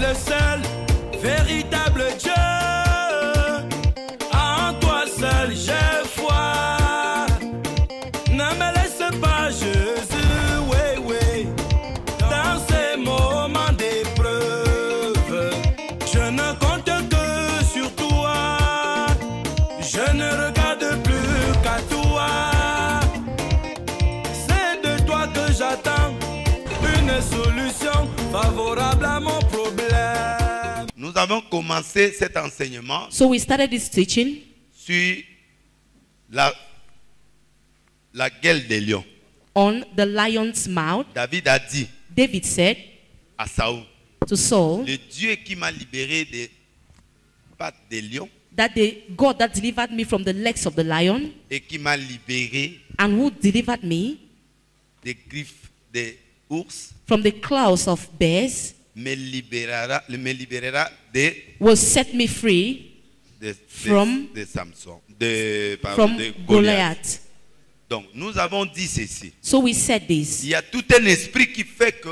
le seul véritable Dieu. En toi seul j'ai foi. Ne me laisse pas, Jésus, oui, oui, dans ces moments d'épreuve. Je ne compte que sur toi. Je ne regarde plus qu'à toi. C'est de toi que j'attends une solution favorable à mon problème. Nous avons commencé cet enseignement So we started this teaching sur la gueule des lions. on the lion's mouth. David a dit David said à Saül, to Saul le Dieu qui m'a libéré des pattes des lions that the God that delivered me from the legs of the lion et qui m'a libéré and who delivered me des griffes des ours from the claws of bears me libérera de will set me free from Samson, from de Goliath. Goliath. Donc nous avons dit ceci. So we said this. Il y a tout un esprit qui fait que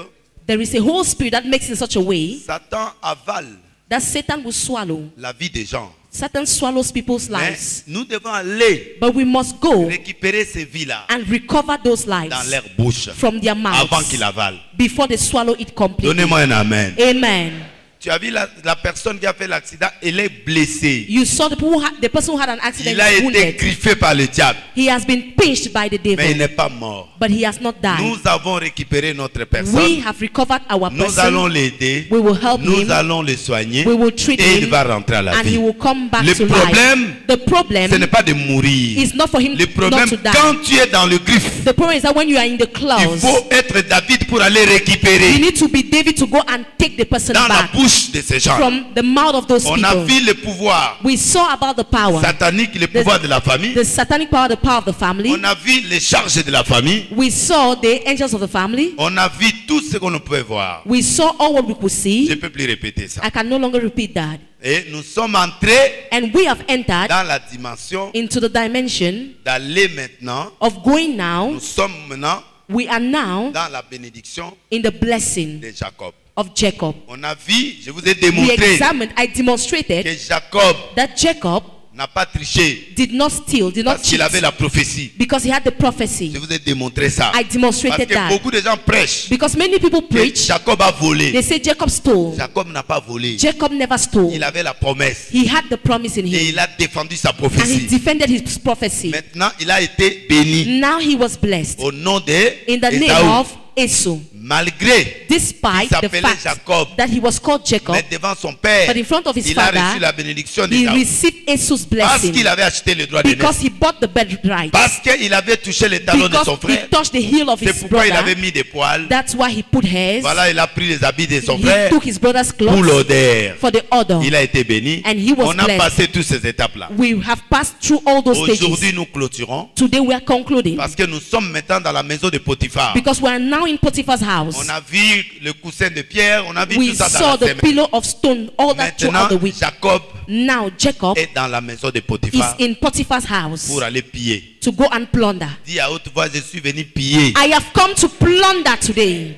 There is a whole spirit that makes in such a way Satan avale that Satan will swallow. la vie des gens. Satan swallows people's Mais lives. nous devons aller But we must go récupérer ces vies-là and recover those dans lives leur bouche from their avant mouths qu'ils avalent. before they swallow it completely. Donnez-moi un amen. Amen. Tu as vu la personne qui a fait l'accident, elle est blessée. You saw the person who had an accident Il a été wounded. griffé par le diable, He has been pinched by the mais il devil, n'est pas mort. but he has not died. Nous avons récupéré notre We personne. have recovered our Nous allons person. l'aider. We will help Nous him. allons le soigner. We will treat Et il him, va rentrer à la and he vie. will come back Le to problème, life. The problem ce n'est pas de mourir. is not for him Le problème, not to die. quand tu es dans le griffe, The problem is that when you are in the il claws, faut être David pour aller you récupérer need to be David to go and take the person dans la back bouche de ces gens. from the mouth of those On a people. vu le pouvoir We saw about the power, satanique, le pouvoir de la famille. the satanic power, the power of the family. On a vu les charges de la famille. We saw the angels of the family. On a vu tout ce qu'on ne pouvait voir. We saw all what we could Je see. ne peux plus répéter ça. I can no longer repeat that. Et nous sommes entrés And we have entered dans la dimension into the dimension d'aller maintenant. of going now. Nous sommes maintenant We are now dans la bénédiction in the blessing de Jacob. of Jacob. On a vu, je vous ai We démontré examined, I demonstrated que Jacob that Jacob n'a pas triché did not steal, did not parce qu'il cheat, avait la prophétie. because he had the prophecy. Je vous ai démontré ça. I Parce demonstrated que that. beaucoup de gens prêchent Because many people que preach, Jacob a volé. they say Jacob stole. Jacob n'a pas volé. Jacob never stole. Il avait la promesse. He had the promise in Et him. il a défendu sa And he prophétie. defended his prophecy. Maintenant, il a été béni Now he was blessed au nom de in the name Ésaü. of Esau. Malgré, Despite il the s'appelait fact Jacob, that he was called Jacob, mais devant son père, but in front of his il a reçu father, la bénédiction he d'Ésaü. received Esau's Parce blessing qu'il avait acheté le droit de because naissance. he bought the birthright. Parce qu'il avait touché les talons de Because son he frère. touched the heel of C'est his pourquoi il avait brother. mis des poils. That's why he put hairs. Voilà, il a pris les habits de son He frère took his brother's pour clothes l'odeur. for the odor. Il a été béni. And he was On a blessed. passé toutes ces étapes-là. We have passed through all those Aujourd'hui, stages. nous clôturons Today we are concluding parce que nous sommes maintenant dans la maison de Potiphar. because we are now in Potiphar's house. On a vu le coussin de pierre, on a vu We tout ça saw dans la the semaine. pillow of stone, all that Maintenant, throughout the week. Jacob Now Jacob est dans la maison de is Potiphar in Potiphar's house pour aller piller. to go and plunder. Dis à haute voix, je suis venu piller. I have come to plunder today.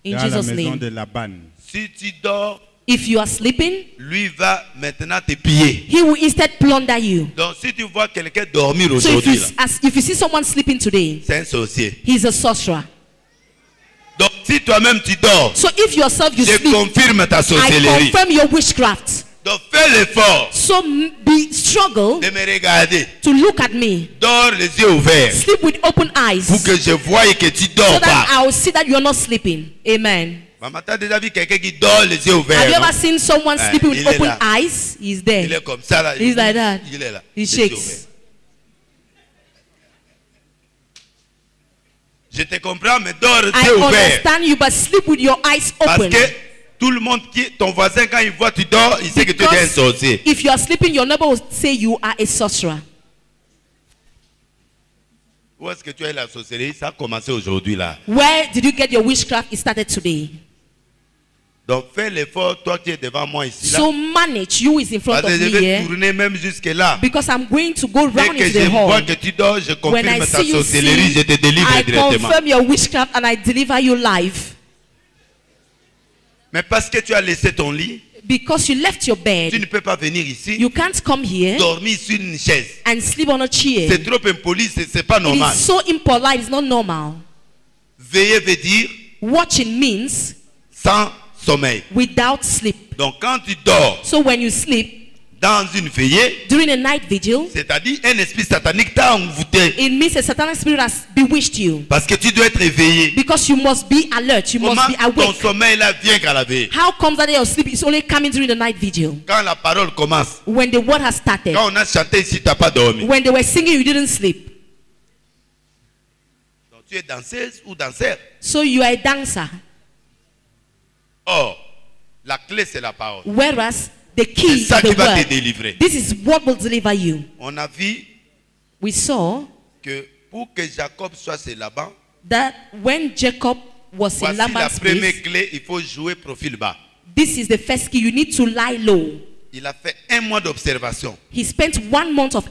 In Dans la Jesus' maison name. de Laban. Si tu dors, If you are sleeping, lui va maintenant te piller. he will instead plunder you. Donc si tu vois quelqu'un dormir So aujourd'hui, là, if you see someone sleeping today, c'est un sorcier. he's a sorcerer. Donc si toi-même tu dors, So if yourself you je sleep, confirme ta I sorcellerie. confirm your witchcraft. Donc fais l'effort So struggle de me regarder. to look at me. Dors les yeux ouverts Sleep with open eyes pour que je voie que tu so dors that pas. I will see that you are not sleeping. Amen. Maman, t'as déjà vu quelqu'un qui dort les yeux Have ouverts? you non? ever seen someone Eh, sleeping with il est open là. eyes? He's Il there. est comme ça là. He's like that. Il est là. He les yeux ouverts. shakes. Je te comprends, mais dors les I yeux ouverts. understand you, but sleep with your eyes Parce open. que tout le monde ton voisin, quand il voit tu dors, il sait que tu es un Because sorcier. if you are sleeping, your neighbor will say you are a sorcerer. Où est-ce que tu as eu la sorcellerie? Ça a commencé aujourd'hui là. Where did you get your witchcraft? It started today. Donc fais l'effort, toi qui es devant moi ici là. So manage. You is in front Parce of que je me vais here. tourner même jusque là. Because I'm going to go Dès round que into je the vois hall. que tu dors, je When I confirme ta see you sorcellerie, je sleep, te délivre I directement. confirm your witchcraft and I deliver you live. Mais parce que tu as laissé ton lit, because you left your tu bed, ne peux pas venir ici, you can't come here dormir sur une chaise. and sleep on a chair. C'est trop impoli, c'est pas It normal. is so impolite, it's not normal. Veiller veut dire Watching means sans sommeil. without sleep. Donc quand tu dors So when you sleep dans une veillée, during a night vigil, c'est-à-dire un esprit satanique t'a envoûté. it means a satanic spirit has bewitched you. Parce que tu dois être éveillé. Because you must be alert, you must Comment be ton awake. sommeil là vient qu'à la veille? How comes that your sleep is only coming during the night vigil? Quand la parole commence, When the word has started. quand on a chanté ici, tu n'as pas dormi. When they were singing, you didn't sleep. Donc tu es danseuse ou danseur. So you are a dancer. Or, la clé c'est la parole. Whereas the C'est key ça is qui the va te word. délivrer. This is what will deliver you. On a vu We saw que pour que Jacob soit chez Laban, that when Jacob was in voici la Laban's première place, clé, il faut jouer profil bas. this is the first key. You need to lie low. Il a fait un mois d'observation He spent 1 month of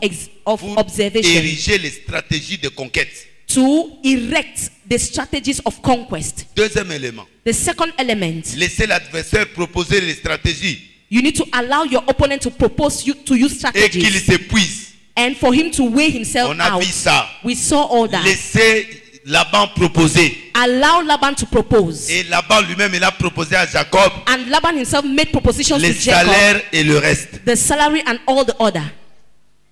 pour observation ériger les stratégies de conquête. to erect the strategies of conquest. Deuxième élément, The second element, laissez l'adversaire proposer les stratégies you need to allow your opponent to propose you to use et qu'il strategies s'épuise. and for him to weigh himself On a out. vu ça. We saw all that. Laissez Laban proposer. Allow Laban to propose. Et Laban lui-même, il a proposé à Jacob And Laban himself made propositions les to Jacob, salaires et le reste. the salary and all the other.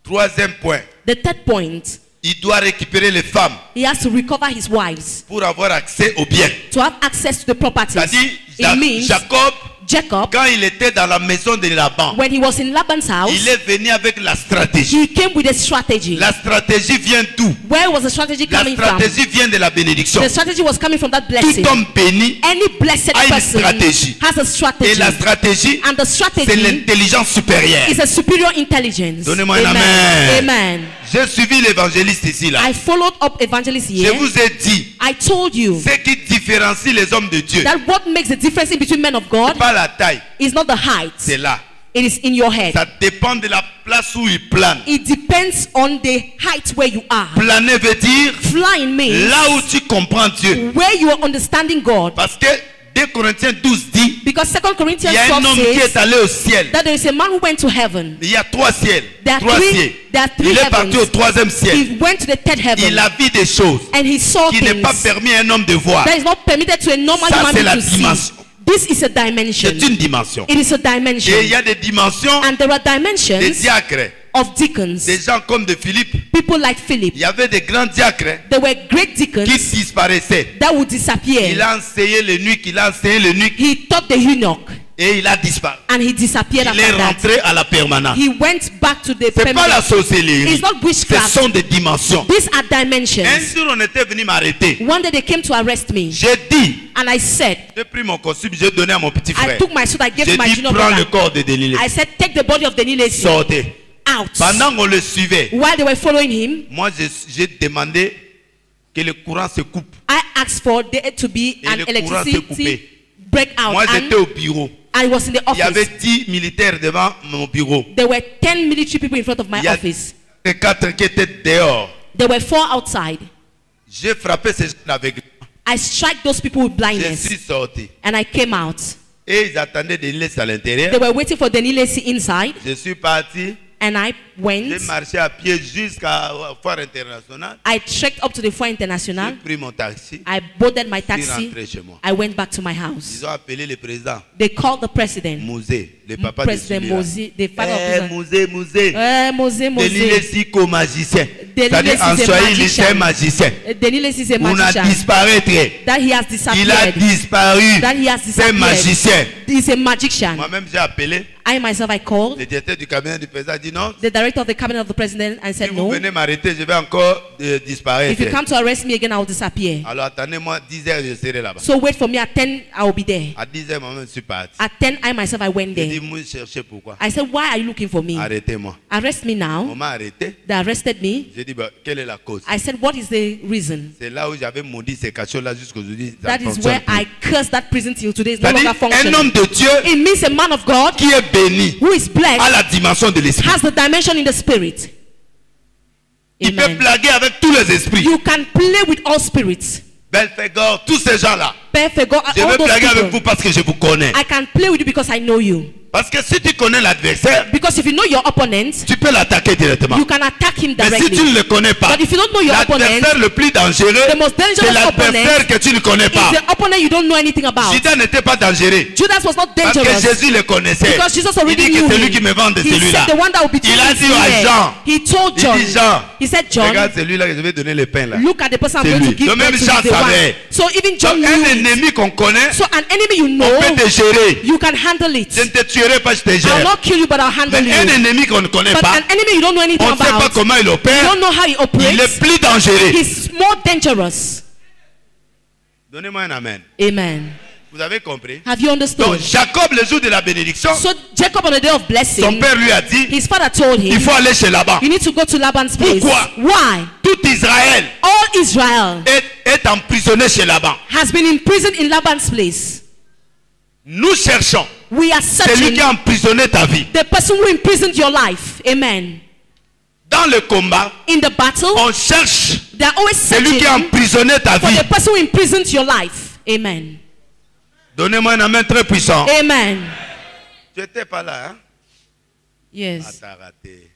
Troisième point, The third point, il doit récupérer les femmes he has to recover his wives pour avoir accès aux biens. to have access to the properties. C'est-à-dire, It means Jacob, Jacob, quand il était dans la maison de Laban, when he was in Laban's house, il est venu avec la stratégie. he came with a strategy. La stratégie vient d'où? Where was the strategy La coming from? stratégie vient de la bénédiction. The strategy was coming from that blessing. Tout homme béni Any blessed a une person stratégie. has a et strategy. la stratégie, And the c'est strategy l'intelligence supérieure. is a superior intelligence. Donnez-moi un amen. Amen. J'ai suivi l'évangéliste ici là. I followed up evangelist Je here. vous ai dit, I told you ce qui différencie les hommes de Dieu, that what makes the difference in between men of c'est God pas la taille, is not the height. c'est là. It is in your head. Ça dépend de la place où il plane. It depends on the height where you are. Planer veut dire Flying means là où tu comprends Dieu. where you are understanding God. Parce que 2 Corinthiens 12 dit, Because 2 Corinthians il y a un 12 homme qui says est allé au ciel. that there is a man who went to heaven. Il y a 3 ciels. There are Trois three- ciels. there are three Il est parti heavens. au 3e ciel. He went to the third heaven Il a vu des choses and he saw qui n'est pas things permis à un homme de voir. that is not permitted to a normal Ça, human c'est la being to see. dimension. This is a dimension. C'est une dimension. It is a dimension. Et il y a des dimensions And there are des dimensions diacres. of deacons. Des gens comme de Philippe. People like Philip. Il y avait des grands diacres There were great qui deacons disparaissaient. that would disappear. Il a enseigné les nuits, il a enseigné les nuits He taught the eunuch et il a disparu. and he disappeared Il est after that. rentré à la permanence. He went back to the C'est pas la permanent. sorcellerie. It's not Ce witchcraft. sont des dimensions. These are Un dimensions. jour, on était venu m'arrêter. One day they came to arrest me J'ai dit, and I said, j'ai pris mon costume, j'ai donné à mon petit I frère. took my suit, I gave J'ai to my dit, junior prends le brother. corps de Délilé. I said, take the body of the Nilesi Sortez. out. Pendant qu'on le suivait, While they were following him, moi, j'ai demandé que le courant se coupe. I asked for there to be Et an le courant s'est electricity coupé. breakout. Moi, And j'étais au bureau. I was in the Il y avait office. 10 militaires devant mon bureau. There were 10 military people in front of my Il y a office. 4 qui étaient dehors. There were 4 outside. J'ai frappé ces gens avec. I struck those people with Je blindness suis sorti. and I came out. Et ils attendaient de laisser à l'intérieur. They were waiting for the Nilesi inside Je suis parti. and I J'ai went. marché à pied jusqu'à la foire internationale. I trekked up to the Foire J'ai International. pris mon taxi. I boarded my Je suis taxi. rentré chez moi. I went back to my house. Ils ont appelé le président They called the president. Mouzé, le papa de President celui-là. Mozi, the father of Mouzé, Mouzé. Mose, Denilé Mose. Siko magicien. Denilé C'est-à-dire en c'est Swahili, c'est un magician. magicien. Denilesi is a On a magician. disparu. That he has Il a disappeared. disparu. That he has C'est un magicien. disappeared. He's a magician. Moi-même, j'ai appelé. I myself, I called Le directeur du cabinet du président a dit non. the director of the cabinet of the president and Si said, vous no, venez m'arrêter, je vais encore disparaître. if you come to arrest me again, I will disappear. Alors attendez-moi 10 heures, je serai là-bas. So wait for me at 10, I will be there. À 10 heures, moi-même, je suis parti. At 10, I myself, I went J'ai dit, there. moi, cherchez pourquoi. I said, why are you looking for me? Arrêtez-moi. Arrest me On now. m'a arrêté. They arrested me. J'ai dit, bah, quelle est la cause? I said, what is the reason? C'est là où j'avais maudit ces cachots-là jusqu'aujourd'hui. ça That is fonctionne where plus. I cursed that prison till today. It's no C'est-à-dire, longer un functioning. homme de Dieu It means a man of God qui est béni who is à blessed la dimension de l'esprit. has the dimension in the spirit. Il peut Amen. blaguer avec tous les esprits. You can play with all spirits. Belphégor, tous ces gens-là. Perfect. God, Je all veux those blaguer avec people, vous parce que je vous connais. I can play with you because I know you. Parce que si tu connais l'adversaire, Because if you know your opponent, tu peux l'attaquer directement. you can attack him Mais si tu directly. ne le connais pas, But if you don't know your opponent, l'adversaire le plus dangereux, the most dangerous c'est l'adversaire que tu ne connais pas. is the opponent you don't know anything about. Judas n'était pas dangereux. Judas was not Parce que dangerous. Jésus le connaissait. Because Jesus Il already dit que knew c'est lui him. qui me vend de He celui-là. said the one that will betray Il a me dit is à here. Jean. He told Il John. dit Jean, He said, John, regarde celui-là que je vais donner le pain là. look at the person I'm C'est going lui. to give Donc birth même to. Jean is the one. savait. So even John Donc knew un it. ennemi qu'on connaît, So an enemy you know, on peut te gérer. you can handle it. Je ne te tuerai pas, je te I'll gère. not kill you, but I'll handle Mais un you. ennemi qu'on ne connaît But pas, an enemy you don't know anything on ne sait pas about, comment il you opère, don't know how he il operates, est plus dangereux. he's more dangerous. Donnez-moi un amen. Amen. Vous avez compris? Have you Donc understood? Jacob, le jour de la bénédiction, So Jacob on the day of son blessing, père lui a dit, his father told him, il faut aller chez Laban. you need to go to Laban's place. Pourquoi? Why? Tout Israël All Israel est emprisonné chez Laban. has been imprisoned in Laban's place. Nous cherchons We are celui searching qui a emprisonné ta vie. the person who imprisoned your life. Amen. Dans le combat, In the battle, on cherche they are always celui searching qui a emprisonné ta for vie. the person who imprisoned your life. Amen. Donnez-moi un amen très puissant. Amen. Tu n'étais pas là, hein? Ah, Yes. t'as raté.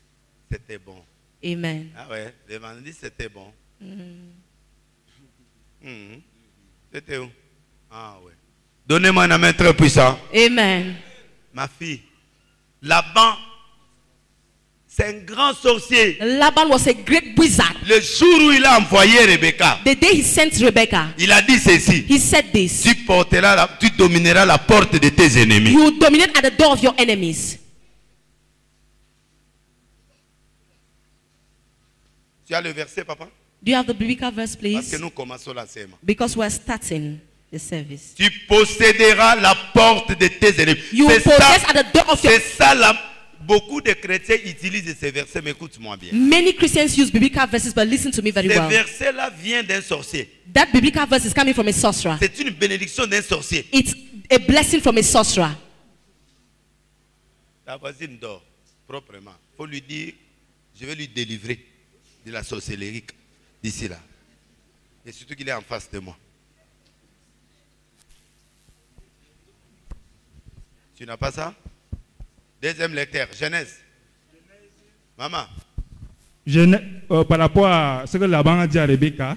C'était bon. Amen. Ah ouais, le vendredi c'était bon. C'était où? Ah ouais. Donnez-moi un amen très puissant. Amen. Ma fille, Laban, c'est un grand sorcier. Laban was a great wizard. Le jour où il a envoyé Rebecca, The day he sent Rebecca, il a dit ceci. he said this: Tu domineras la porte de tes ennemis. you will dominate at the door of your enemies. Tu as le verset, papa? Do you have the biblical verse, Parce please? que nous commençons la semaine. Because we're starting the service. Tu posséderas la porte de tes ennemis. You will C'est ça, possess at the door of your. c'est ça beaucoup de chrétiens utilisent ces versets, mais écoute-moi bien. Many Christians use biblical verses, but listen to me very Ces well. versets-là viennent d'un sorcier. That biblical verse is coming from a sorcerer. C'est une bénédiction d'un sorcier. It's a blessing from a sorcerer. Ta voisine dort proprement. Il faut lui dire, je vais lui délivrer de la sorcellerie d'ici là. Et surtout qu'il est en face de moi. Tu n'as pas ça? Deuxième lecteur, Genèse. Maman. Par rapport à ce que Laban a dit à Rebecca,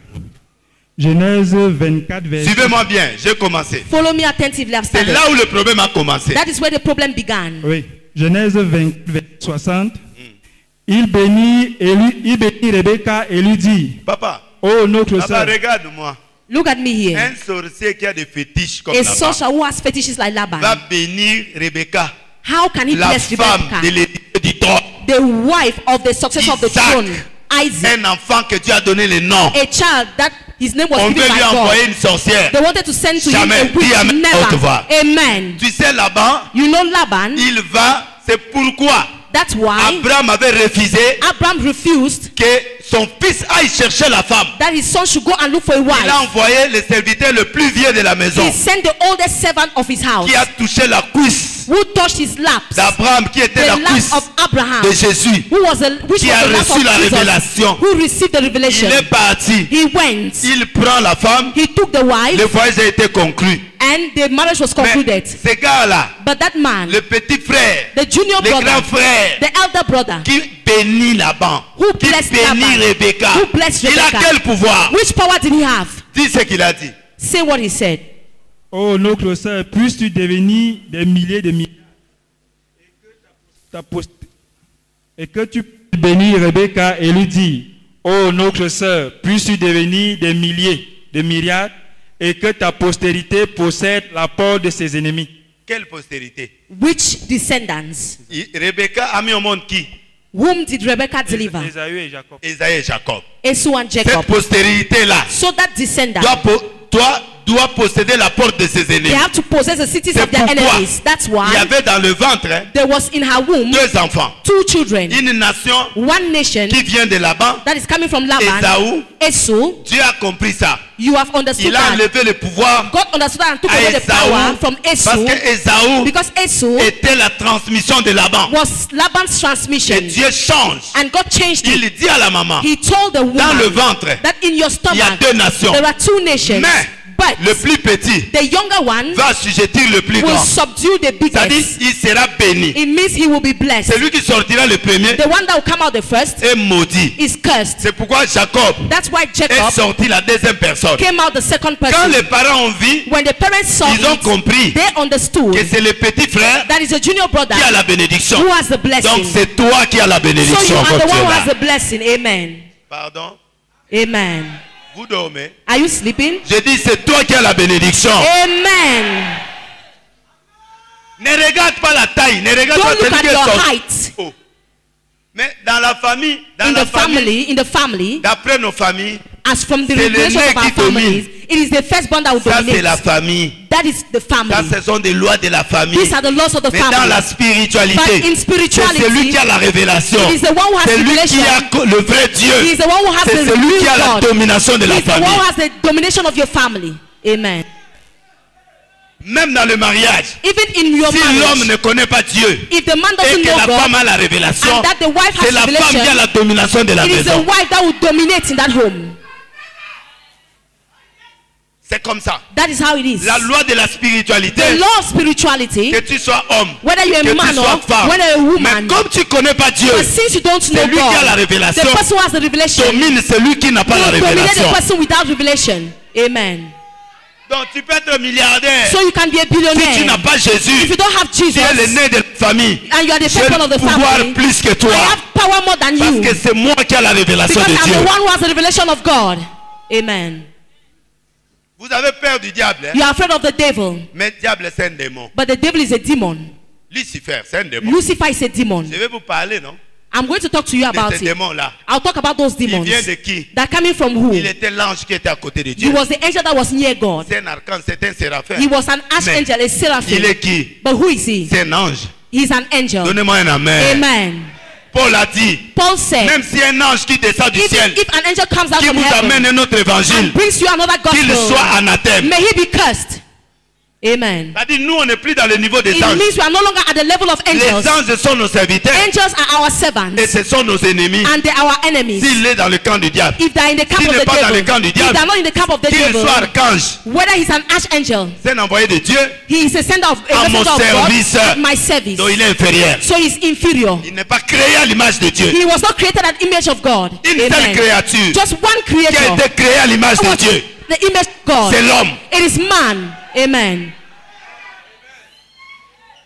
Genèse 24, verset. Suivez-moi bien, j'ai commencé. Follow me attentively. I've C'est started. là où le problème a commencé. That is where the problem began. Oui, Genèse 20, verset 60. Il bénit Rebecca et lui dit, Papa, oh notre papa, sœur, regarde-moi. Look at me here. Un sorcier qui a des fétiches comme A Laban sorcerer who has fetishes like va Laban. bénir Rebecca, How can he la bless femme Rebecca, de l'héritier du trône. the wife of the successor of the Isaac. throne, Isaac, Un enfant que Dieu a donné le nom. a child that his name was On given veut by lui God? envoyer une sorcière. They wanted to send to him Jamais. a Dis witch. amen à haute voix. Never. Amen. Tu sais, Laban, You know Laban. il va, c'est pourquoi That's why Abraham avait refusé Abraham refused que son fils aille chercher la femme. that his son should go and look for a Il a wife. envoyé le serviteur le plus vieux de la maison He sent the oldest servant of his house qui a touché la cuisse who touched his laps. d'Abraham, qui était The la laps cuisse of Abraham, de Jésus. who was which Qui was a the laps reçu of la Jesus, révélation. who received the Il revelation. est parti. He went. Il prend la femme. He took the wife, Le voyage a été conclu. and the marriage was Mais concluded. ce gars-là, But that man, le petit frère, the junior le grand brother, frère, the elder brother, qui bénit Laban, Who qui blessed bénit Laban? Rebecca, Who blessed il a Rebecca? quel pouvoir? which power did he have? Dis ce qu'il a dit. Say what he said. oh notre sœur, puisses-tu devenir des milliers de milliers et que tu bénis Rebecca et lui dis, oh notre sœur, puisses-tu devenir des milliers de myriades et que ta postérité possède la porte de ses ennemis. Quelle postérité? Which descendants? Rebecca a mis au monde qui? Whom did Rebecca deliver? Ésaü et Jacob. Esaïe et Jacob. Esau and Cette Jacob. postérité-là So that descendant, doit posséder la porte de ses they ennemis. have to possess the cities C'est of their pourquoi enemies. That's il y why avait dans le ventre there was in her womb 2 enfants. 2 children. Une nation One nation qui vient de Laban, that is coming from Laban. Esaü. Esau. Dieu a compris ça. You have understood Il a that. enlevé le pouvoir God understood that and took à away the power Esaü from parce Esau que Esaü because Esau était la transmission de Laban. was Laban's Et transmission. Dieu change. And God changed it. Il dit à la maman, He told the dans le woman ventre, that in your il y a stomach 2 nations. there are 2 nations. Mais But le plus petit the younger one va assujettir le plus will grand. subdue the C'est-à-dire, biggest. il sera béni. It means he will be blessed. Celui qui sortira le premier The one that will come out the first est maudit. is cursed. C'est pourquoi Jacob That's why est Jacob sorti la deuxième personne. came out the second Quand person. les parents ont vu, When the parents saw ils ont it, compris they understood que c'est le petit frère that is a junior brother qui a la bénédiction. who has the Donc blessing. c'est toi qui as la So you bénédiction are quand the tu one es who has là. the blessing. Amen. Pardon? Amen. Vous dormez? Are you sleeping? Je dis c'est toi qui as la bénédiction. Amen. Ne regarde pas la taille, ne regarde pas Don't look celui at qui est your sorti. height. Oh. Mais dans la famille, In the family, d'après nos familles, as from the c'est revelation l'aîné of our qui domine. families, it is the firstborn that will ça c'est la dominate. famille. That is the Ça family. ce sont des lois de la famille. These are the laws of the Mais dans family. la spiritualité, But in c'est spirituality, celui qui a la révélation. it is the one who has C'est lui qui revelation. a le vrai He Dieu. is the one who has C'est the celui qui a real la God. domination de He la is the one famille. who has the domination of your family. Amen. Même dans le mariage, Even in your si l'homme marriage, ne connaît pas Dieu if the man et doesn't que know la God, femme a la révélation, and that the wife c'est has la femme qui a revelation, la domination de la it is the maison. wife that will dominate in that home. C'est comme ça. That is how it is. La loi de la spiritualité, The law of spirituality, que tu sois homme, whether you're que a man tu sois or femme, whether you're a mais woman, comme tu connais pas Dieu, but since you don't know lui qui a la God, révélation the person who has the revelation domine celui qui n'a pas la will dominate révélation. the person without revelation. Amen. Donc tu peux être milliardaire. So you can be a Si tu billionaire. n'as pas Jésus, If you don't have tu es le Jesus né de la famille. and you are the J'ai firstborn of le the pouvoir family, plus que toi. I have power more than Parce you. que c'est moi qui ai la révélation Because de I'm Dieu. the one who has the revelation of God. Amen. Vous avez peur du diable, hein? You are afraid of the devil. Mais le diable c'est un démon. But the devil is a demon. Lucifer c'est un démon. Lucifer is a demon. Je vais vous parler, non? I'm going to talk to you De about ce it. démon-là. I'll talk about those Il demons. vient de qui? That coming from who? Il était l'ange qui était à côté de He Dieu. was the angel that was near God. C'est un archange, c'est un séraphin. He was an Mais archangel, a il seraphim. est qui? But who is he? C'est un ange. He's an angel. Donnez-moi un amen. Amen. Paul a dit, Paul said, même si un ange qui descend du ciel, if an angel comes down qui from vous amène heaven un autre évangile, and brings you another qu'il gospel, soit anathème. may he be cursed. Amen. C'est-à-dire, nous, on n'est plus dans le niveau des It anges. means we are no longer at the level of Les angels. anges sont nos serviteurs Angels are our et servants ce sont nos ennemis. and they are our enemies. S'il est dans le camp du diable, If they are in the camp s'il of n'est the pas dans devil, le camp du if they diable, are not in the camp of the qu'il devil, soit archange, whether he's an archangel, c'est un envoyé de Dieu, he is a sender of, à mon messenger of service, God at my service. donc il est inférieur. So he's inferior. Il n'est pas créé à l'image de Dieu. He was not created an image of God. Une seule Amen. créature Just one qui a creator. été créée à l'image de Was Dieu, the image of God. c'est l'homme. It is man. Amen.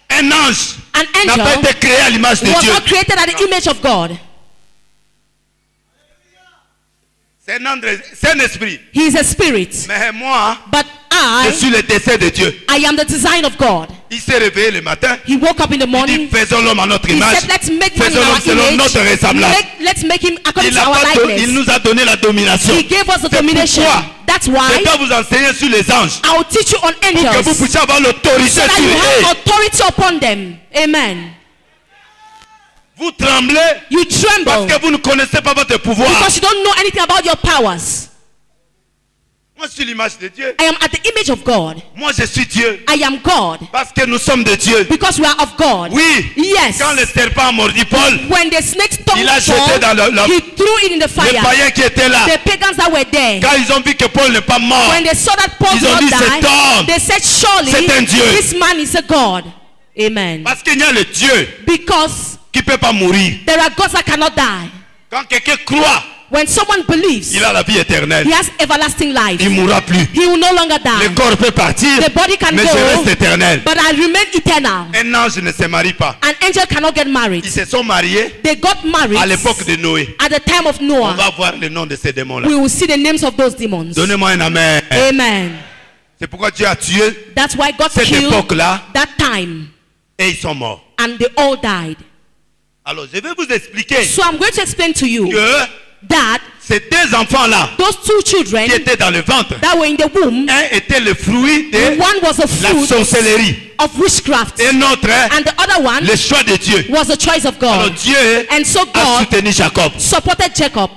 Un ange An n'a pas angel été créé à l'image de was Dieu. not created at the image of God. C'est un esprit. He is a spirit. Mais moi, But je I suis le dessein de Dieu. am the design of God. Il s'est réveillé le matin. He woke up in the Il dit, morning. faisons l'homme à notre He image. said, let's make man in Faisons l'homme our selon image. notre ressemblance. Let's make him according Il, to a our pas il likeness. nous a donné la domination. He gave us the C'est domination. pourquoi That's je why dois vous enseigner sur les anges. I will teach you on Pour que vous angels. puissiez avoir l'autorité So that sur you have eux. authority upon them. Amen. Vous tremblez You parce tremble que vous ne connaissez pas votre pouvoir. because you don't know anything about your powers. Moi, je suis l'image de Dieu. I am at the image of God. Moi, je suis Dieu. I am God Parce que nous sommes de Dieu. because we are of God. Oui. Yes. Quand le serpent a mordu Paul, When the snake's tongue il a jeté fall, dans he threw it in the les fire. païens qui étaient là. The pagans that were there, Quand ils ont vu que Paul n'est pas mort, when they saw that Paul Ils did ont not dit, cet die, homme, they said, surely c'est un Dieu. this man is a God. Amen. parce qu'il y a le Dieu Because qui ne peut pas mourir. there are gods that cannot die. Quand quelqu'un croit, When someone believes, il a la vie éternelle. he has everlasting life. Il ne mourra plus. He will no longer Le die. corps peut partir, The body can mais go, je reste éternel. but I remain eternal. Un ange ne se marie pas. An angel cannot get married. Ils se sont mariés They got married à l'époque de Noé. at the time of On Noah. va voir le nom de ces démons-là. We will see the names of those demons. Donnez-moi un amen. Amen. C'est pourquoi Dieu a tué That's why God cette killed époque-là that time et ils sont morts. and they all died. Alors, je vais vous expliquer So I'm going to explain to you que that ces deux enfants-là those two children qui étaient dans le ventre, that were in the womb, un était le fruit de one was a la fruit sorcellerie of witchcraft et l'autre, and the other one le choix de Dieu. was the choice of Alors God. Dieu And so a God soutenu Jacob. supported Jacob.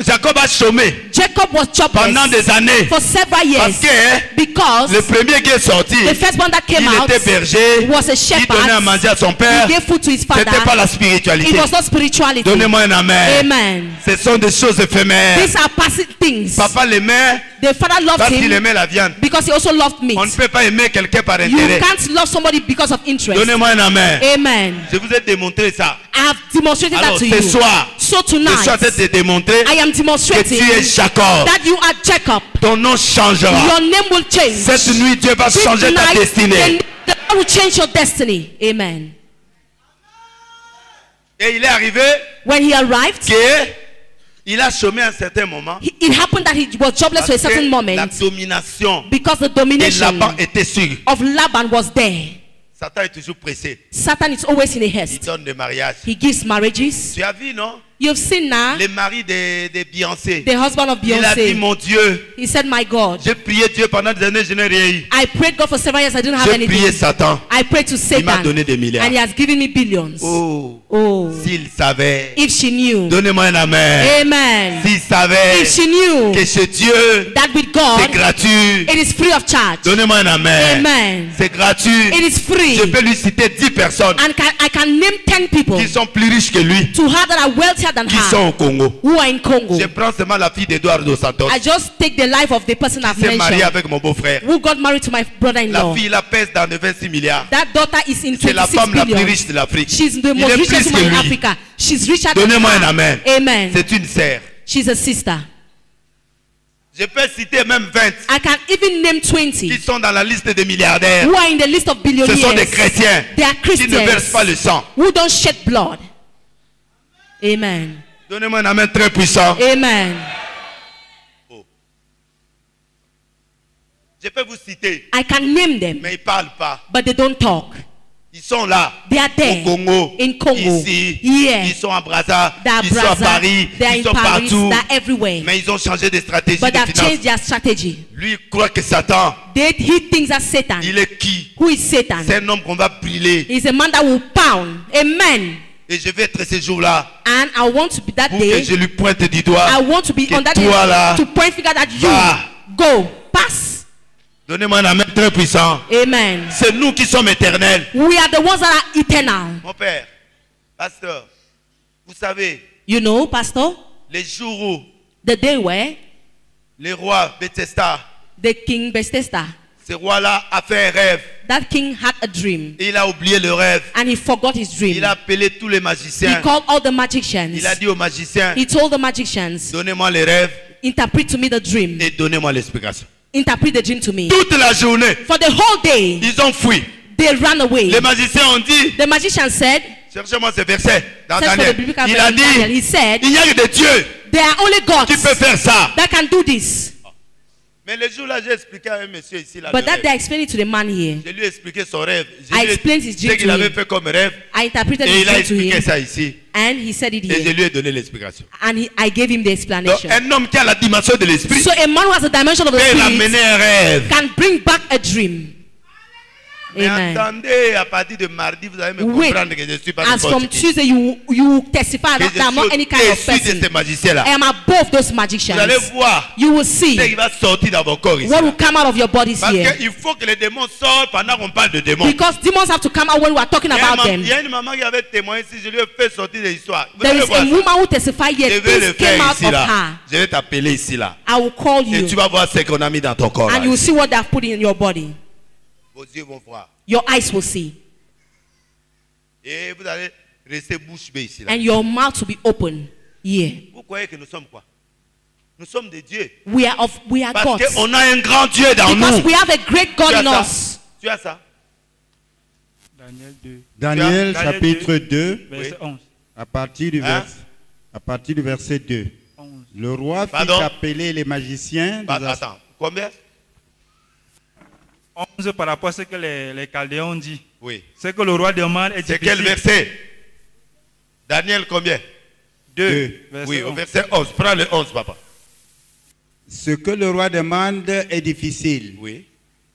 Jacob a chômé Jacob was pendant jobless des années for several parce years que because le premier qui est sorti, the firstborn that came il out était berger, was a il donnait à shepherd. manger à son He père. gave food to his C'était pas father. la It spiritualité. was not spirituality. Donnez-moi un amen. Amen. Ce sont des choses éphémères. éphémères. These are passing things. Papa l'aimait The father loved parce qu'il him aimait la viande. because he also loved meat. On ne peut pas aimer quelqu'un par You intérêt. can't love somebody because of interest. Donnez-moi un amen. Amen. Je vous ai démontré ça. I have demonstrated Alors that to ce you. soir, So je suis en train tonight, de te démontrer I am que tu demonstrating es Jacob. that you are Jacob. Ton nom changera. Your name will change. Cette nuit, Dieu va changer ta Tonight, destinée. the Lord will change your destiny. Amen. Et il est arrivé When he arrived, qu'il a chômé à un certain moment. it happened that he was jobless for a Parce certain que moment la domination because the de domination Laban était sûre. of Laban was there. Satan est toujours pressé. Satan is always in a Il haste. donne des mariages. He gives marriages. Tu as vu, non? You've seen now Les maris de Beyoncé. the husband of Il a dit, Beyonce. mon Dieu, He said, my God, j'ai prié Dieu pendant des années, je n'ai rien eu. I prayed God for several years. I didn't have J'ai prié anything. Satan. I prayed to Il m'a Satan donné des milliards. and he has given me billions. Oh, Oh, s'il savait. if she knew. Donnez-moi un amen. Amen. S'il savait If she knew que chez Dieu, that with c'est God, gratuit. it is free of charge. Donnez-moi un amen. Amen. C'est gratuit. It is free. Je peux lui citer 10 personnes And I can name 10 people qui sont plus riches que lui, to her that are wealthier than qui her, sont au Congo. who are in Congo. Je prends seulement la fille d'Edouard dos Santos. I just take the life of the person I've C'est marié mentioned, avec mon beau-frère. who got married to my La brother-in-law. fille, la pèse dans les 26 milliards. That daughter is in C'est la 26 femme la plus billion. riche de l'Afrique. She's the Il most est richest plus woman in que lui. Africa. She's richer than Donnez-moi un her. amen. Amen. C'est une sœur. She's a sister. Je peux citer même 20 I can even name 20 qui sont dans la liste des milliardaires. who are in the list of Ce billionaires. sont des chrétiens They are qui ne versent pas Christians le sang. who don't shed blood. Amen. Donnez-moi un amen très puissant. Amen. Je peux vous citer, I can name them, mais ils ne parlent pas. but they don't talk. Ils sont là. They are there Au Congo, in Congo. ici, Here. ils sont à Brazza, They are ils sont à Brazza, Paris, they are ils in sont Paris, partout. they are everywhere. Mais ils ont changé de stratégie But de they have finance. changed their strategy. Lui il croit que Satan, He thinks that Satan, il est qui? who is Satan, C'est un homme qu'on va brûler. is a man that will pound. Amen. Et je vais être ce jour-là And I want to be that pour que day. je lui pointe du doigt. I want to be Que on that toi, là, day to point finger that you va. go, pass. Donnez-moi un amen très puissant. Amen. C'est nous qui sommes éternels. We are the ones that are eternal. Mon père, pasteur, vous savez, You know, Pastor, les jours où the day where le roi Bethesda, the king Bethesda, ce roi-là a fait un rêve. that king had a dream Et il a oublié le rêve. and he forgot his dream. Il a appelé tous les He magiciens. called all the magicians. Il a dit aux magiciens, He told the magicians, donnez-moi les rêves interpret to me the dream. et donnez-moi l'explication. Interpret the dream to me. Toute la journée, For the whole day, ils ont fui. they ran away. Les magiciens ont dit, The magician said, cherchez-moi ce verset dans search for the Daniel. biblical Il verse a in Daniel. dit, He said, il n'y a que des dieux there are only qui peuvent gods faire ça. that can do this. Mais le jour-là, j'ai expliqué à un monsieur ici. Là, But le that rêve. day I explained it to the man here. Je lui ai expliqué son rêve. Je I lui ai explained his dit dream ce qu'il to avait him. fait comme rêve. I interpreted Et his il a dream to expliqué him. ça ici. And he said it Et je here. lui ai donné l'explication. And I gave him the Donc, explanation. un homme qui a la dimension de l'esprit So a man who has a dimension of the peut spirit ramener un rêve. can bring back a dream. Mais Amen. attendez, à partir de mardi, vous allez me Wait. comprendre que je ne suis pas As from n'importe qui. Tuesday, you testify Que that I'm not je any suis kind of au-dessus de person. ces magiciens-là. I am above those Vous allez magicians. voir You will ce see qui va sortir dans vos corps ici. what will come out of your bodies Parce here. qu'il faut que les démons sortent pendant qu'on parle de démons. Because demons have to come out when we are talking about them. Il y a une maman qui avait témoigné ici, je lui ai fait sortir des histoires. Vous There allez is voir a ça. woman who testified Je here. vais le This came faire out ici of là. her. Je vais t'appeler ici là. I will call Et you tu vas voir ce qu'on a mis dans ton corps. and là. you will see what they have put in your body. Vos yeux vont voir. Your eyes will see. Et vous allez rester bouche bée ici là. And your mouth will be open. Yeah. Vous croyez que nous sommes quoi? Nous sommes des dieux. We are Parce gods. qu'on a un grand Dieu dans Because nous. we have a great God Tu as in ça? us. Tu as ça? Daniel 2, Daniel Daniel chapitre 2, verset 11. à partir du verset 2. 11. Le roi fit Pardon? appeler les magiciens. Attends, combien? 11 par rapport à ce que les Chaldéens ont dit. Oui. Ce que le roi demande est C'est quel difficile. verset? Daniel combien? 2, verset Oui, au 11. verset 11. Prends le 11, papa. Ce que le roi demande est difficile. Oui.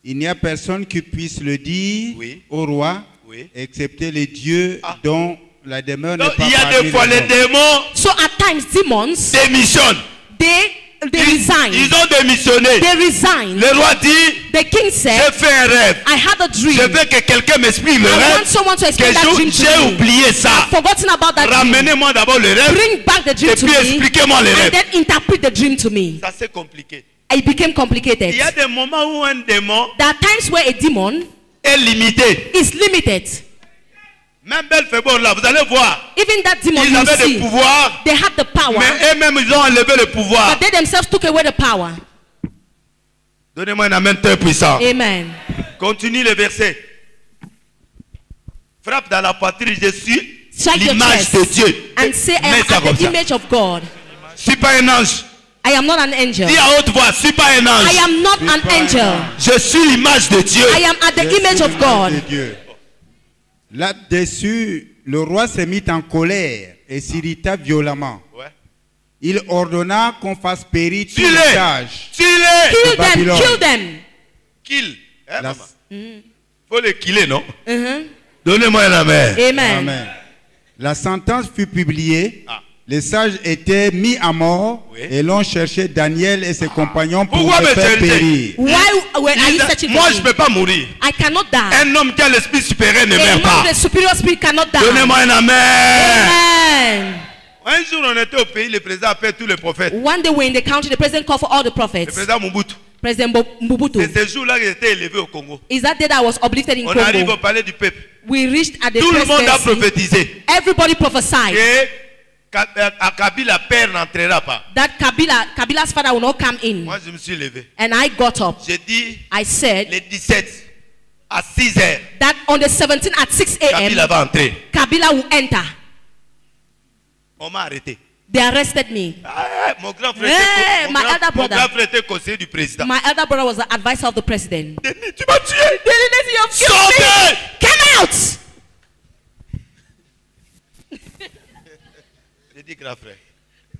Il n'y a personne qui puisse le dire Oui. au roi, Oui. excepté les dieux Ah. dont la demeure n'est Donc, pas il y a parmi des fois les les hommes. démons So at times demons démissionnent. they resigned. Ils ont démissionné. They resigned. Le roi dit, The king j'ai said, fait un rêve. I had a dream. Je veux que quelqu'un m'explique le I rêve. want someone to Que explain that dream to j'ai me. oublié ça. I've forgotten about that dream. Ramenez-moi d'abord le rêve. Bring back the dream Et to puis me. expliquez-moi le And rêve. then interpret the dream to me. Ça c'est compliqué. It became complicated. Il y a des moments où un démon There are times where a demon est limité. is limited. Même Belphégor là, vous allez voir. Even that demon, Ils you avaient see, des pouvoirs, they had the power, mais eux-mêmes ils ont enlevé le pouvoir. but they themselves took away the power. Donnez-moi un amen très puissant. Amen. Continue le verset. Frappe dans la poitrine, je suis Strike your l'image chest de Dieu. and say, I Mets ça am comme the ça. image of God. Je suis pas un ange. I am not an angel. Dis à haute voix, je suis pas un ange. I am not an angel. Je suis l'image de Dieu. I am at the image of God. Là-dessus, le roi se mit en colère et s'irrita violemment. Ouais. Il ordonna qu'on fasse périr tous les Tue-les. sages. Tue-les. Kill them, Babylone. kill them. Kill. Hein, La- maman? Faut les killer, non? Uh-huh. Donnez-moi un amen. Amen. Amen. La sentence fut publiée. Ah. Les sages étaient mis à mort Oui. et l'on cherchait Daniel et ses compagnons pour Pourquoi le me faire chercher? périr. Why are you searching Moi, for je ne me? peux pas mourir. I cannot die. Un homme qui a l'esprit supérieur ne A meurt man pas. with a superior spirit cannot die. Donnez-moi un amen. Amen. Un jour, on était au pays, le président appelle tous les prophètes. One day we're in the country, the president called for all the Le prophets. président Mobutu. President Mbubutu. C'est ce jour-là qu'il était élevé au Congo. Is that day that I was uplifted in On arrive au Congo? palais du peuple. We reached at the Tout le monde a presidency. prophétisé. Everybody prophesied Et Kabila père n'entrera pas. that Kabila's father will not come in. Moi, je me suis levé. And I got up. J'ai dit, I said les 17 à 6 heures, that on the 17th at 6 Kabila a.m., va entrer. Kabila will enter. On m'a arrêté. They arrested me. Ah, mon grand frère, Hey, my elder mon brother. grand frère était conseiller du président. My elder brother was the advisor of the president. Denis, tu m'as tué. You have killed me. Sortez. Come out! J'ai dit, grand frère,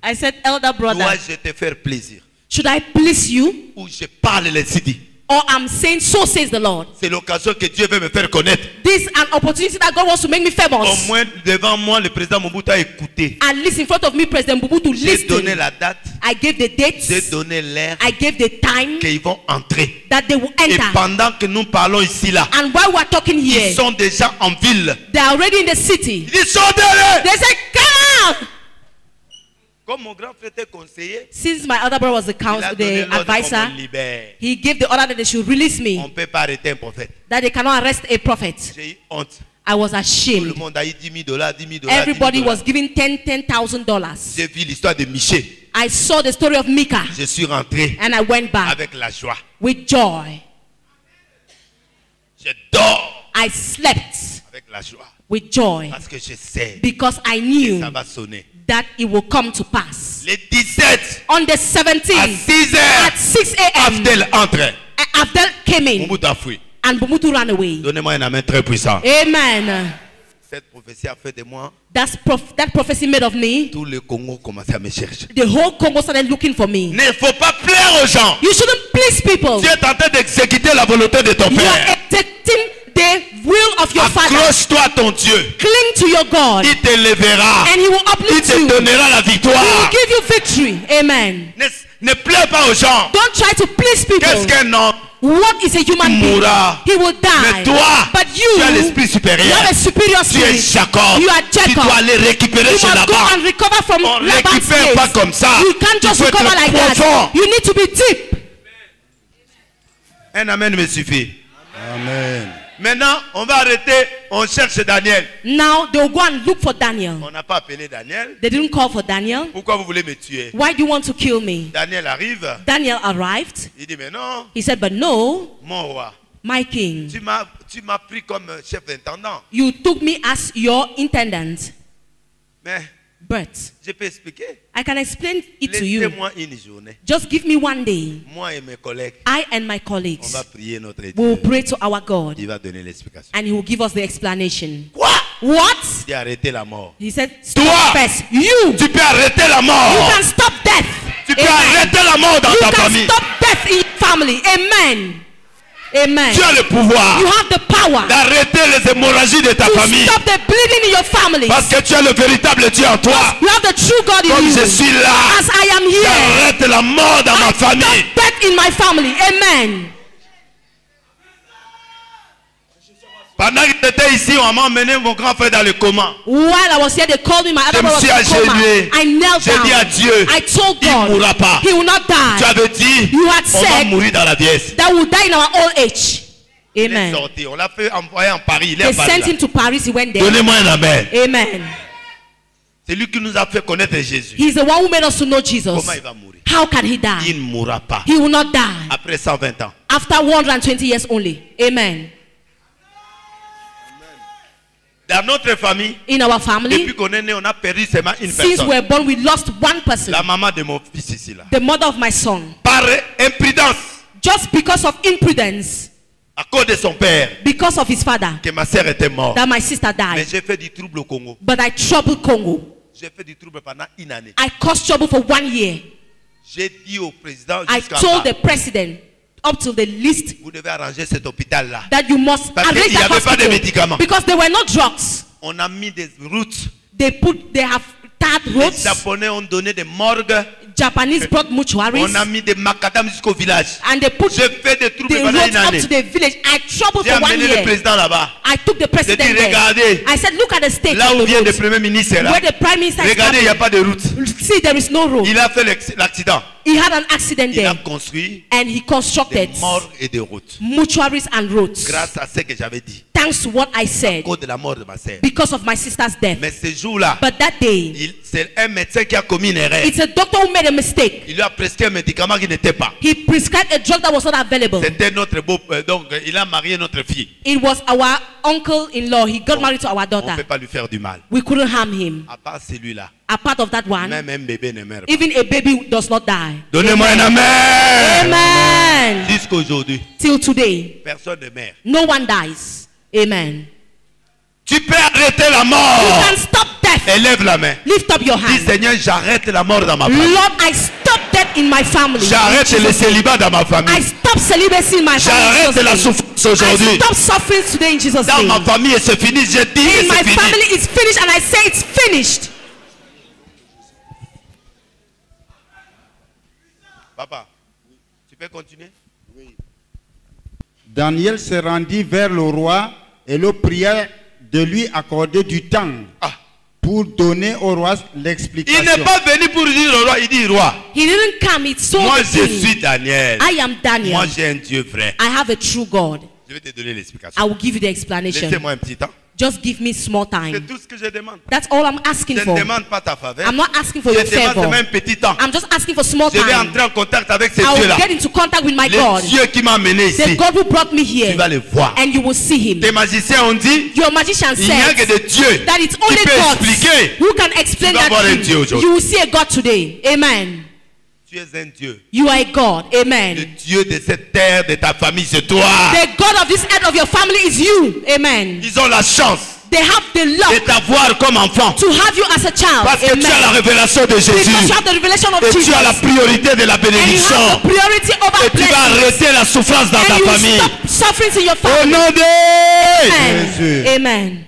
I said, elder brother, dois-je te faire plaisir should I please you? ou je parle les CD? Or I'm saying, so says the Lord. C'est l'occasion que Dieu veut me faire connaître. This is an opportunity that God wants to make me Au famous. moins, devant moi, le président Mobutu a écouté. At least in front of me, President Mbubutu J'ai donné listened. la date, I gave the j'ai dates. donné l'heure I gave the time qu'ils vont entrer. that they will Et enter. pendant que nous parlons ici, là, And while we're talking ils here, sont déjà en ville. they are already in the city. Il dit, sortez-les. They said, come out! Comme mon grand frère était conseiller, Since my other brother was the il a counsel, donné the l'ordre qu'on advisor, me libère. he gave the order that they should release On me, ne peut pas arrêter un prophète. that they cannot arrest a prophet. J'ai eu honte. I was Tout le ashamed. monde a eu $10,000, $10,000. Everybody was giving $10,000. J'ai vu l'histoire de Miché. I saw the story of Micah Je suis rentré and I went back avec la joie. with joy. Je dors I slept avec la joie. with joy Parce que je sais because I que knew ça va sonner. that it will come to pass. Les 17 On the à 17th 6 heures, at 6 a.m., Abdel entre. Abdel came in Mobutu a fui. and Bumutu ran away. Donnez-moi un amen très puissant. Amen. Cette prophétie a fait de moi, That prophecy made of me. tout le Congo commençait à me chercher. The whole Congo started looking for me. Il ne faut pas plaire aux gens. You shouldn't please people. Tu es en train d'exécuter la volonté de ton You are Père. executing the will of your Father. Accroche-toi à ton Dieu. Cling to your God Il te lèvera. and He will Il uplift te you. donnera la He will victoire. give you victory. Amen. Ne plaire pas aux gens. Don't try to please Qu'est-ce people. qu'un homme? What is a human being? Mourra. He will Mais die. toi, But tu as l'esprit you supérieur. have a superior Tu es spirit. Jacob. You are Tu Jacob. dois aller récupérer You chez must go là-bas. and recover from On Laban's récupère pas place. comme ça. You can't Tu just peux être recover like that. profond. You need to be deep. Un amen me suffit. Amen. Maintenant, on va arrêter. On cherche Daniel. Now they will go and look for Daniel. On n'a pas appelé Daniel. They didn't call for Daniel. Pourquoi vous voulez me tuer? Why do you want to kill me? Daniel arrive. Daniel arrived. Il dit, mais non, He said, but no, mon roi. my king, Tu m'as pris comme chef d'intendant. you took me as your intendant. Mais But je peux expliquer. I can explain it to you. Laissez-moi une journée. Just give me one day. Moi et mes collègues, I and my on colleagues va prier notre will Dieu. pray to our God Il va donner l'explication. and He will give us the explanation. Quoi? What? Il dit arrêter la mort. He said, stop Toi, first. You tu peux arrêter la mort. can stop death. Tu peux Amen. arrêter la mort dans You ta can famille. stop death in your family. Amen. Amen. Tu as le pouvoir You have the power d'arrêter les hémorragies de ta to famille. stop the bleeding in your family. Parce que tu as le véritable Dieu en toi. You have the true God in Comme you. je suis là, As I am here, j'arrête la mort dans ma I famille. stop death in my family. Amen. Pendant que j'étais ici, on m'a emmené mon grand frère dans le coma. While I was here, they called me. My Je other me brother suis was in coma. agenouillé. I knelt J'ai dit à down. Dieu, I told il ne God, mourra pas. He will not Tu die. avais dit, You had on va said mourir dans la vieillesse. that will die in our old age. Il est Amen. sorti. On l'a fait envoyer en Paris. Il est They à Paris, sent là. him to Paris. He went there. Donnez-moi un amen. Amen. C'est lui qui nous a fait connaître Jésus. He's the one who made us to know Jesus. Comment il va mourir? How can he Il die? ne mourra pas. He will not die Après 120 ans. after 120 years only. Amen. Dans notre famille, In our family, depuis qu'on est né, on a perdu seulement une since personne. we're born, we lost one person. La maman de mon fils ici là. The mother of my son. Par imprudence, Just because of imprudence, à cause de son père, because of his father, que ma sœur était morte. that my sister Mais died. j'ai fait du trouble au Congo. But I troubled Congo. J'ai fait du trouble pendant une année. I caused trouble for 1 year. J'ai dit au président I jusqu'à told bas, the president up to the list vous devez arranger cet hôpital là. that you must Parce arrange qu'il n'y that avait pas de hospital médicaments. because there were no drugs. On a mis des routes. They have tarred Les roads. Japonais ont donné des morgues. Japanese brought mortuaries On a mis des macadam jusqu'au village. and they put J'ai fait des troubles the pendant roads une up année. to the village. I troubled J'ai for 1 amené le year. président là-bas. I took the president J'ai dit, there. regardez, I said, look at the state là of où the vient le roads. premier ministre là. Where the prime minister is Regardez, il n'y a pas de route. See, there is no road. Il a fait l'accident. He had an accident Il a there construit and he des constructed morts et des routes. mortuaries and roads. Grâce à ce que j'avais dit. Thanks to what I À said cause de la mort de ma sœur. because of my sister's death. Mais ce jour-là, But that day, c'est un médecin qui a commis une erreur. it's a doctor who made a mistake. Il lui a prescrit un médicament qui n'était pas. He prescribed a drug that was not available. C'était notre beau. Donc, il a marié notre fille. It was our uncle-in-law. He got married to our On ne peut daughter. pas lui faire du mal. We couldn't harm him. À part celui-là, A part of that one, même un bébé ne meurt pas. even a baby does not die. Donnez-moi un amen. Amen. Jusqu'aujourd'hui, Till today, personne ne meurt. no one dies. Amen. Tu peux arrêter la You mort. can stop death. Élève la main. Lift up your Dis hand. Seigneur, j'arrête la mort dans ma famille. Lord, I stop death in my family. J'arrête In le Jesus' name. célibat dans ma I famille. stop celibacy in my family. J'arrête in Jesus' la name. souffrance I aujourd'hui. stop suffering today in Jesus' Dans ma name. famille, c'est fini. Je dis In que my c'est fini. family, it's finished, and I say it's finished. Papa, tu peux continuer? Daniel se rendit vers le roi et le pria de lui accorder du temps Ah. pour donner au roi Il l'explication. n'est pas venu pour dire au roi, il dit roi. He didn't come, he told Moi, the je king, suis Daniel. I am Daniel. Moi, j'ai un Dieu vrai. I have a true God. Je vais te donner I l'explication. will give you the explanation. Laissez-moi un petit temps. Just give me small C'est time. tout ce que je demande. That's all I'm asking Je for. ne demande pas ta faveur. I'm not asking for Je your demande favor. seulement un petit temps. I'm just asking for small Je vais time. entrer en contact avec ce I will Dieu-là. get into contact with my God. Le Dieu qui m'a amené The ici. God who brought me Tu here. vas le voir. And you will see him. Les magiciens ont dit, Your magician il n'y a que said des dieux that it's qui only peuvent God expliquer. who can explain Tu vas that voir un thing. Dieu aujourd'hui. You will see a God today. Amen. Tu es un Dieu. You are a God. Le Amen. Dieu de cette terre, de ta famille, c'est toi. The God of this earth of your family is you. Amen. Ils ont la chance They have the de luck t'avoir comme enfant. to have you as a child. Parce que tu as la Amen. révélation de Because Jésus. you have the revelation of Et Jesus. tu as la priorité de la And you bénédiction. have the priority over Et tu vas blessings. arrêter la souffrance dans And ta you will famille. stop suffering in your Au family. nom de... Jésus. Amen. Amen.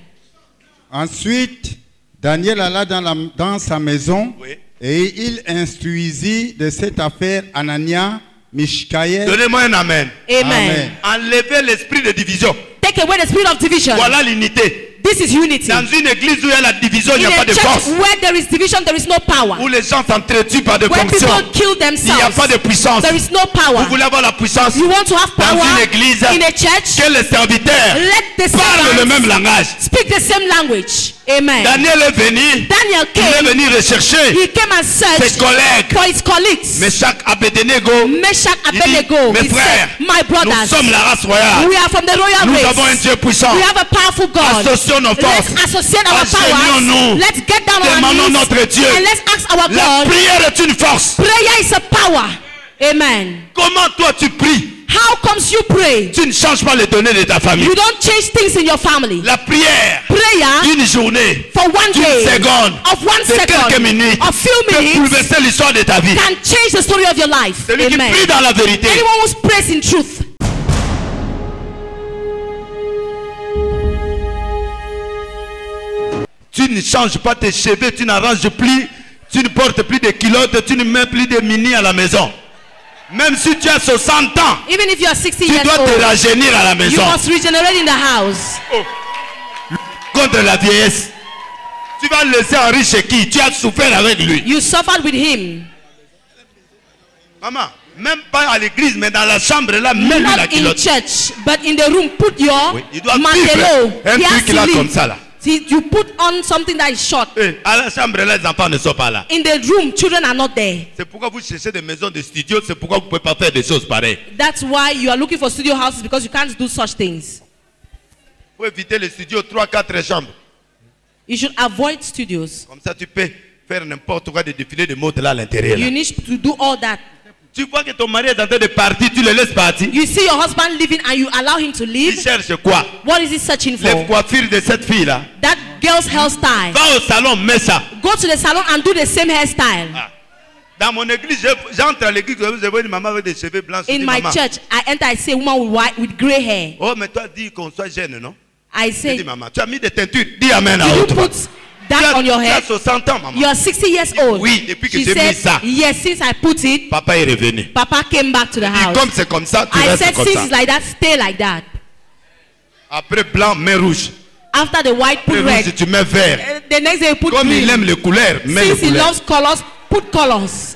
Ensuite, Daniel alla dans sa maison Oui. et il instruisit de cette affaire Anania, Mishkaël. Donnez-moi un amen. Amen. Enlevez l'esprit de division. Take away the spirit of division. Voilà l'unité. This is unity. Dans une église où il y a la division, il n'y In a pas a de church force. where there is division, there is no power. Où les gens s'entretuent par des Where fonctions. people kill Il n'y a themselves, pas de puissance. there is no Vous power. voulez avoir la puissance You want to have dans power une église, in a church? que les serviteurs Let the parlent le même servants langage. speak the same language. Amen. Daniel est venu. Daniel Il est came. venu rechercher He came and ses searched collègues. for his colleagues. Meshach, Abednego. Meshach, Il dit, Abednego. mes He frères, said, my nous brothers, sommes la race royale. we are from the royal Nous avons un race. Dieu puissant. We have a powerful God. Associons nos forces. Let's associate our Agenouillons-nous. powers. Let's get down on our Demandons knees notre Dieu. and let's ask our La God. prière est une force. Prayer is a power. Amen. Comment toi tu pries? How comes you pray? Tu ne changes pas les données de ta famille. You don't change things in your family. La prière Prayer d'une journée, for one d'une day, seconde, of one de quelques second, minutes, of few peut minutes, bouleverser l'histoire de ta vie. can change the story of your life. Celui qui Amen. prie dans la vérité, Anyone who prays in truth, Tu ne changes pas tes cheveux, tu n'arranges plus, tu ne portes plus de culottes, tu ne mets plus de mini à la maison. Même si tu as 60 ans, Even if you are 60 tu years dois te old, rajeunir à la you maison. must regenerate in the house. Contre la vieillesse. Tu vas le laisser Henri chez qui? Tu as souffert avec lui. You suffered with him. Maman, même pas à l'église, mais dans la chambre là, mets-lui la Not in culotte. church, but in the room, put your Oui, il doit mantelo. vivre un He has truc to là live. comme ça là. See, you put on something that is short. À la chambre là, les enfants ne sont pas là. In the room, children are not there. C'est pourquoi vous cherchez des maisons de studio, c'est pourquoi vous ne pouvez pas faire des choses pareilles. That's why you are looking for studio houses, because you can't do such things. Faut éviter les studios 3-4 chambres. You should avoid studios. Comme ça, tu peux faire n'importe quoi, des défilés de mode là à l'intérieur. You need to do all that. Tu vois que ton mari est en train de partir, tu le laisses partir. You see your husband leaving and you allow him to Il leave. cherche quoi? What is he searching Les for? coiffures de cette fille là. That girl's hairstyle. Va au salon, mets ça. Go to the salon and do the same hairstyle. Ah. Dans mon église, j'entre à l'église, je vois une maman avec des cheveux blancs. Je In dis, my maman, church, I enter, I see a woman with white, with gray hair. oh, mais toi, dis qu'on soit jeune, non? I Je say, dis, maman, tu as mis des teintures. Dis amen à did you autre. put that on your Tu as head? 60 ans, maman. You are 60 years old. Oui, depuis que She j'ai mis said, ça. yes, since I put it, Papa est revenu. Papa came back to the Et house. comme c'est comme ça, tu I restes said, comme since ça. it's like that, stay like that. Après blanc, mets rouge. After the white, put Après rouge, red. tu mets vert. The next day, you put Comme il green. aime les couleurs, mets les Since he couleurs. loves colors, put colors.